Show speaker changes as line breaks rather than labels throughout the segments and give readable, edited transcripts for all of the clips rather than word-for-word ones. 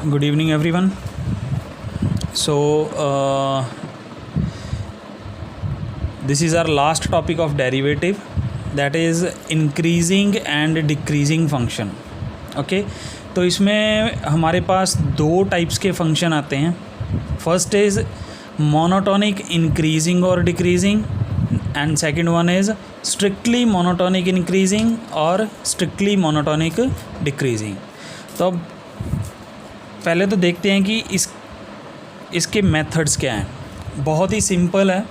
Good evening, everyone. So, this is our last topic of derivative, that is increasing and decreasing function. Okay, तो इसमें हमारे पास दो types के function आते हैं. फर्स्ट इज़ मोनोटोनिक इंक्रीजिंग और decreasing, and second one is strictly monotonic increasing और strictly monotonic decreasing. तो अब पहले तो देखते हैं कि इसके मेथड्स क्या हैं. बहुत ही सिंपल है.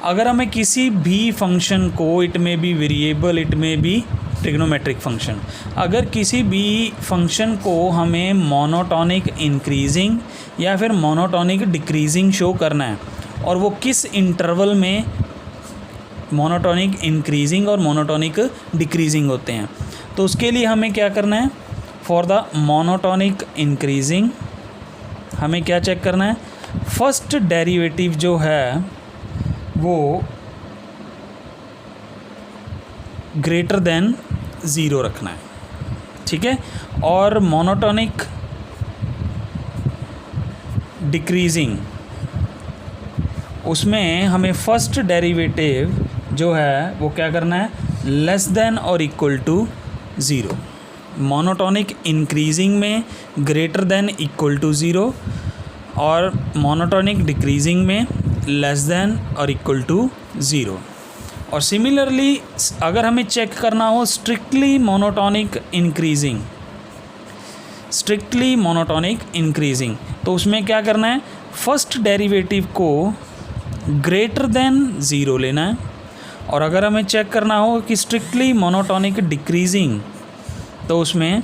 अगर हमें किसी भी फंक्शन को, इट में बी वेरिएबल, इट में बी ट्रिग्नोमेट्रिक फंक्शन, अगर किसी भी फंक्शन को हमें मोनोटोनिक इंक्रीजिंग या फिर मोनोटोनिक डिक्रीजिंग शो करना है और वो किस इंटरवल में मोनोटोनिक इंक्रीजिंग और मोनोटोनिक डिक्रीजिंग होते हैं, तो उसके लिए हमें क्या करना है. फॉर द मोनोटोनिक इंक्रीजिंग हमें क्या चेक करना है. फर्स्ट डेरिवेटिव जो है वो ग्रेटर देन ज़ीरो रखना है. ठीक है. और मोनोटोनिक डिक्रीजिंग, उसमें हमें फर्स्ट डेरिवेटिव जो है वो क्या करना है, लेस देन और equal to zero. Monotonic increasing में greater than equal to zero और मोनोटोनिक डिक्रीजिंग में लेस देन और इक्वल टू ज़ीरो. और सिमिलरली अगर हमें चेक करना हो strictly monotonic increasing, strictly monotonic increasing, तो उसमें क्या करना है, फर्स्ट डेरिवेटिव को ग्रेटर देन ज़ीरो लेना है. और अगर हमें चेक करना हो कि स्ट्रिक्टली मोनोटोनिक डिक्रीजिंग, तो उसमें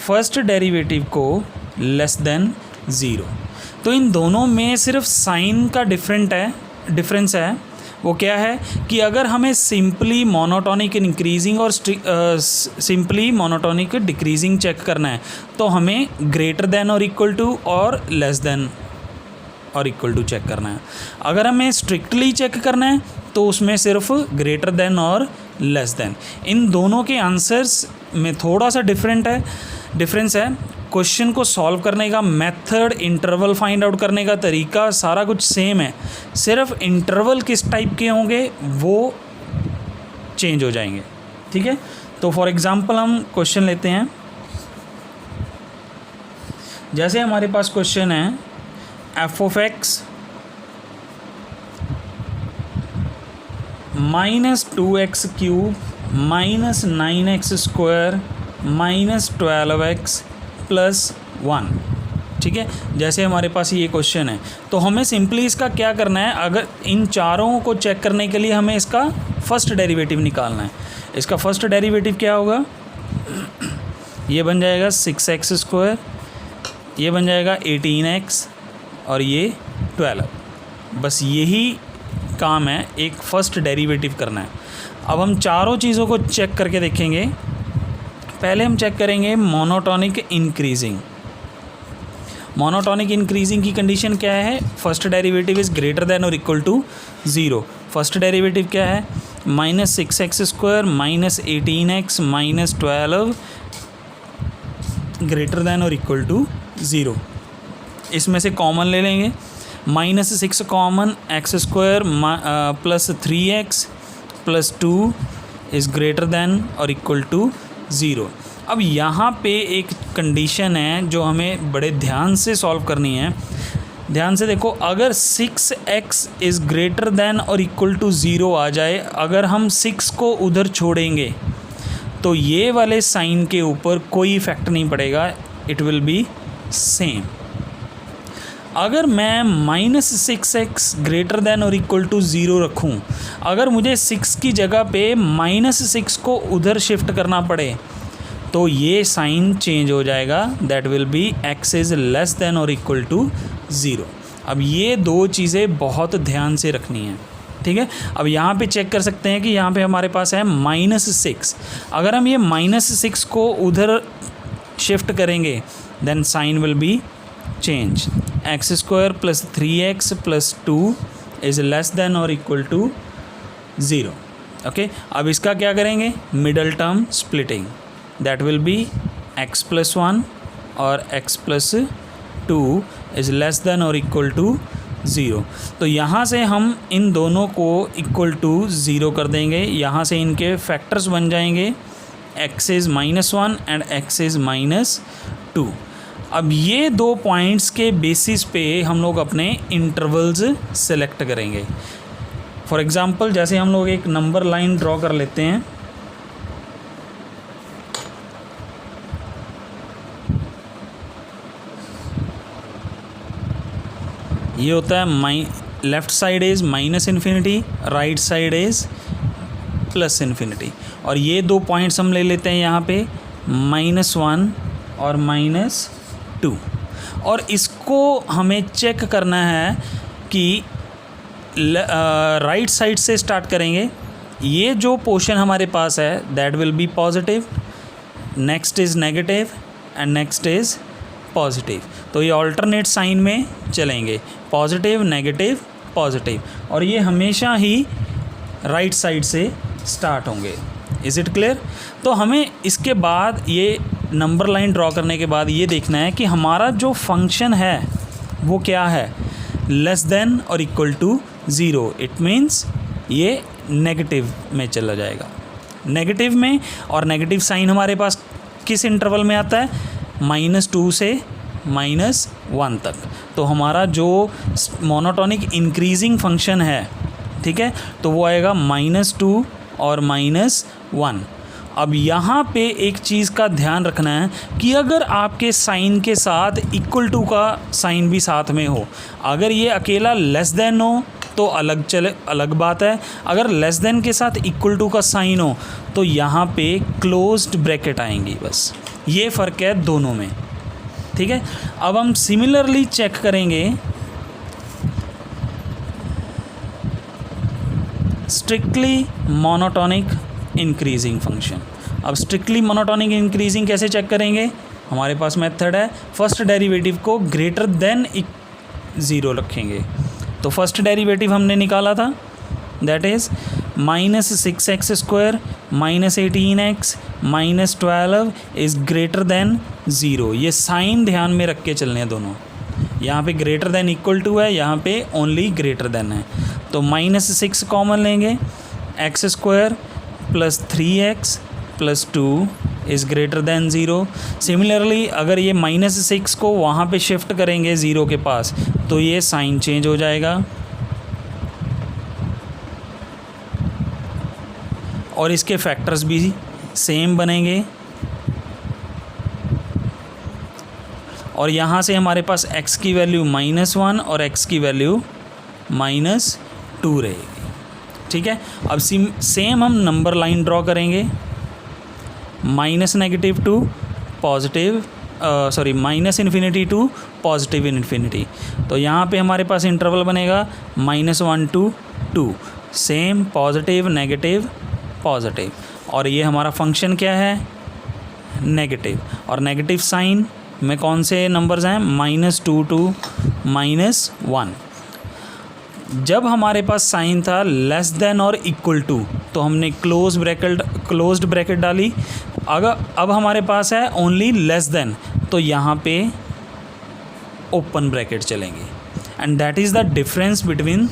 फर्स्ट डेरिवेटिव को लेस देन ज़ीरो. तो इन दोनों में सिर्फ साइन का डिफरेंस है. वो क्या है कि अगर हमें सिंपली मोनोटोनिक इंक्रीजिंग और सिंपली मोनोटोनिक डिक्रीजिंग चेक करना है तो हमें ग्रेटर देन और इक्वल टू और लेस देन और इक्वल टू चेक करना है. अगर हमें स्ट्रिक्टली चेक करना है तो उसमें सिर्फ ग्रेटर देन और लेस देन. इन दोनों के आंसर्स में थोड़ा सा डिफरेंस है. क्वेश्चन को सॉल्व करने का मेथड, इंटरवल फाइंड आउट करने का तरीका, सारा कुछ सेम है. सिर्फ इंटरवल किस टाइप के होंगे वो चेंज हो जाएंगे. ठीक है. तो फॉर एग्जांपल हम क्वेश्चन लेते हैं. जैसे हमारे पास क्वेश्चन है F of x -2x³ -9x² -12x +1. ठीक है. जैसे हमारे पास ये क्वेश्चन है तो हमें सिंपली इसका क्या करना है, अगर इन चारों को चेक करने के लिए हमें इसका फर्स्ट डेरिवेटिव निकालना है. इसका फर्स्ट डेरिवेटिव क्या होगा, ये बन जाएगा 6x², ये बन जाएगा 18x और ये 12. बस यही काम है, एक फ़र्स्ट डेरिवेटिव करना है. अब हम चारों चीज़ों को चेक करके देखेंगे. पहले हम चेक करेंगे मोनोटोनिक इंक्रीजिंग. मोनोटोनिक इंक्रीजिंग की कंडीशन क्या है, first derivative is greater than और equal to zero. First derivative क्या है, -6x² -18x -12 ग्रेटर देन और इक्वल टू ज़ीरो. इसमें से कॉमन ले लेंगे. -6 common, x² +3x +2 is greater than और इक्वल टू ज़ीरो. अब यहाँ पे एक कंडीशन है जो हमें बड़े ध्यान से सॉल्व करनी है. ध्यान से देखो, अगर 6x इज़ ग्रेटर देन और इक्वल टू ज़ीरो आ जाए, अगर हम 6 को उधर छोड़ेंगे तो ये वाले साइन के ऊपर कोई इफ़ेक्ट नहीं पड़ेगा, इट विल बी सेम. अगर मैं -6x ग्रेटर देन और इक्वल टू ज़ीरो रखूँ, अगर मुझे 6 की जगह पे -6 को उधर शिफ्ट करना पड़े तो ये साइन चेंज हो जाएगा. That will be x is less than और इक्वल टू ज़ीरो. अब ये दो चीज़ें बहुत ध्यान से रखनी है. ठीक है. अब यहाँ पे चेक कर सकते हैं कि यहाँ पे हमारे पास है -6. अगर हम ये -6 को उधर शिफ्ट करेंगे then sign will be change. x² +3x +2 is less than और इक्वल टू ज़ीरो. ओके. अब इसका क्या करेंगे, middle term splitting, that will be x +1 और x plus 2 is less than और इक्वल टू 0। तो यहाँ से हम इन दोनों को इक्वल टू 0 कर देंगे। यहाँ से इनके फैक्टर्स बन जाएंगे x is -1 and x is -2। अब ये दो पॉइंट्स के बेसिस पे हम लोग अपने इंटरवल्स सेलेक्ट करेंगे। फॉर एग्ज़ाम्पल जैसे हम लोग एक नंबर लाइन ड्रॉ कर लेते हैं। ये होता है left side is -∞, right side is +∞। और ये दो पॉइंट्स हम ले लेते हैं यहाँ पे -1 और -2। और इसको हमें चेक करना है कि राइट साइड से स्टार्ट करेंगे। ये जो पोर्शन हमारे पास है that will B positive, next is negative and next is positive. तो ये ऑल्टरनेट साइन में चलेंगे, पॉजिटिव नेगेटिव पॉजिटिव, और ये हमेशा ही राइट साइड से स्टार्ट होंगे। Is it clear? तो हमें इसके बाद ये नंबर लाइन ड्रॉ करने के बाद ये देखना है कि हमारा जो फंक्शन है वो क्या है, लेस देन और इक्वल टू 0। इट मीन्स ये नेगेटिव में चला जाएगा, नेगेटिव में। और नेगेटिव साइन हमारे पास किस इंटरवल में आता है, -2 से -1 तक। तो हमारा जो मोनोटोनिक इंक्रीजिंग फंक्शन है, ठीक है, तो वो आएगा -2 और -1। अब यहाँ पे एक चीज़ का ध्यान रखना है कि अगर आपके साइन के साथ इक्वल टू का साइन भी साथ में हो, अगर ये अकेला लेस देन हो तो अलग बात है। अगर लेस देन के साथ इक्वल टू का साइन हो तो यहाँ पे क्लोज्ड ब्रैकेट आएंगी, बस ये फ़र्क है दोनों में, ठीक है। अब हम सिमिलरली चेक करेंगे स्ट्रिक्टली मोनोटोनिक इंक्रीजिंग फंक्शन। अब स्ट्रिक्टली मोनोटोनिक इंक्रीजिंग कैसे चेक करेंगे, हमारे पास मेथड है, फर्स्ट डेरिवेटिव को ग्रेटर देन 0 रखेंगे। तो फर्स्ट डेरिवेटिव हमने निकाला था, that is -6x² -18x -12 is greater then 0। ये साइन ध्यान में रख के चलने हैं दोनों। यहाँ पे ग्रेटर देन इक्वल टू है, यहाँ पे ओनली ग्रेटर देन है। तो -6 कॉमन लेंगे, x² + 3x + 2 is greater then 0। Similarly अगर ये -6 को वहाँ पे शिफ्ट करेंगे 0 के पास तो ये साइन चेंज हो जाएगा और इसके फैक्टर्स भी सेम बनेंगे। और यहाँ से हमारे पास x की वैल्यू -1 और x की वैल्यू -2 रहेगी, ठीक है। अब सेम हम नंबर लाइन ड्रॉ करेंगे, -∞ to positive -∞ to positive infinity. तो यहाँ पे हमारे पास इंटरवल बनेगा -1 to 2, same positive negative positive. और ये हमारा फंक्शन क्या है, नेगेटिव। और नेगेटिव साइन में कौन से नंबर्स हैं, -2 to -1। जब हमारे पास साइन था लेस देन और इक्वल टू तो हमने क्लोज्ड ब्रैकेट डाली। अगर अब हमारे पास है ओनली लेस देन तो यहाँ पे ओपन ब्रैकेट चलेंगे। And that is the difference between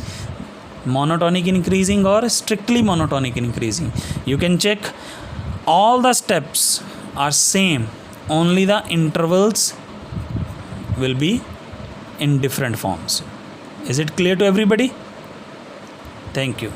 monotonic increasing और strictly monotonic increasing. You can check all the steps are same, only the intervals will be in different forms. Is it clear to everybody? Thank you.